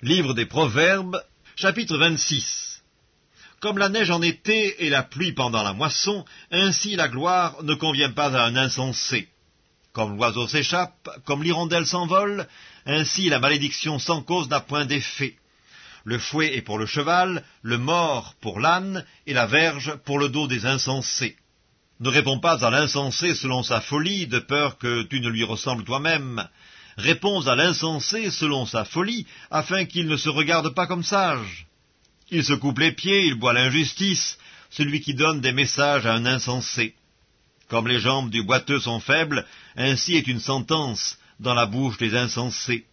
Livre des Proverbes, chapitre 26. Comme la neige en été et la pluie pendant la moisson, ainsi la gloire ne convient pas à un insensé. Comme l'oiseau s'échappe, comme l'hirondelle s'envole, ainsi la malédiction sans cause n'a point d'effet. Le fouet est pour le cheval, le mors pour l'âne, et la verge pour le dos des insensés. Ne réponds pas à l'insensé selon sa folie, de peur que tu ne lui ressembles toi-même. Réponds à l'insensé selon sa folie, afin qu'il ne se regarde pas comme sage. Il se coupe les pieds, il boit l'injustice, celui qui donne des messages à un insensé. Comme les jambes du boiteux sont faibles, ainsi est une sentence dans la bouche des insensés.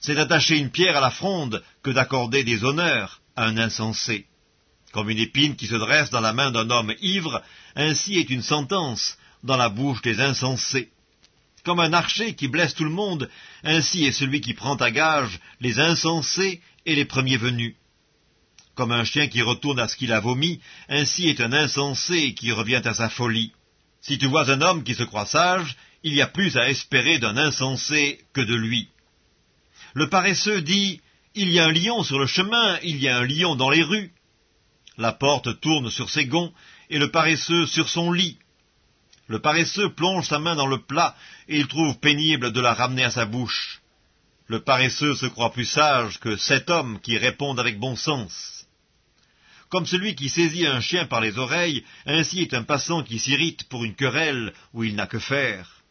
C'est d'attacher une pierre à la fronde que d'accorder des honneurs à un insensé. Comme une épine qui se dresse dans la main d'un homme ivre, ainsi est une sentence dans la bouche des insensés. Comme un archer qui blesse tout le monde, ainsi est celui qui prend à gage les insensés et les premiers venus. Comme un chien qui retourne à ce qu'il a vomi, ainsi est un insensé qui revient à sa folie. Si tu vois un homme qui se croit sage, il y a plus à espérer d'un insensé que de lui. Le paresseux dit « Il y a un lion sur le chemin, il y a un lion dans les rues ». La porte tourne sur ses gonds, et le paresseux sur son lit. Le paresseux plonge sa main dans le plat, et il trouve pénible de la ramener à sa bouche. Le paresseux se croit plus sage que 7 hommes qui répondent avec bon sens. Comme celui qui saisit un chien par les oreilles, ainsi est un passant qui s'irrite pour une querelle où il n'a que faire.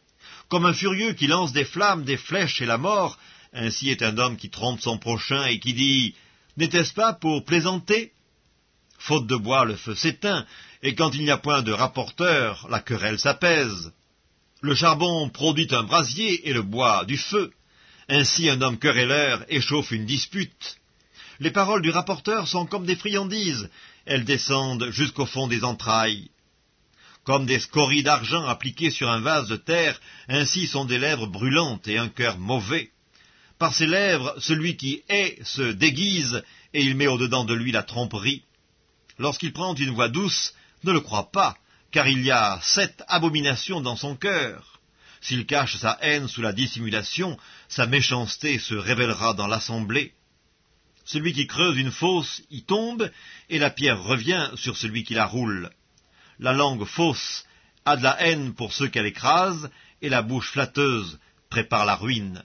Comme un furieux qui lance des flammes, des flèches et la mort, ainsi est un homme qui trompe son prochain et qui dit « N'était-ce pas pour plaisanter ?» Faute de bois, le feu s'éteint, et quand il n'y a point de rapporteur, la querelle s'apaise. Le charbon produit un brasier et le bois du feu. Ainsi un homme querelleur échauffe une dispute. Les paroles du rapporteur sont comme des friandises, elles descendent jusqu'au fond des entrailles. Comme des scories d'argent appliquées sur un vase de terre, ainsi sont des lèvres brûlantes et un cœur mauvais. Par ses lèvres, celui qui hait se déguise, et il met au-dedans de lui la tromperie. Lorsqu'il prend une voix douce, ne le crois pas, car il y a 7 abominations dans son cœur. S'il cache sa haine sous la dissimulation, sa méchanceté se révélera dans l'assemblée. Celui qui creuse une fosse y tombe, et la pierre revient sur celui qui la roule. La langue fausse a de la haine pour ceux qu'elle écrase, et la bouche flatteuse prépare la ruine.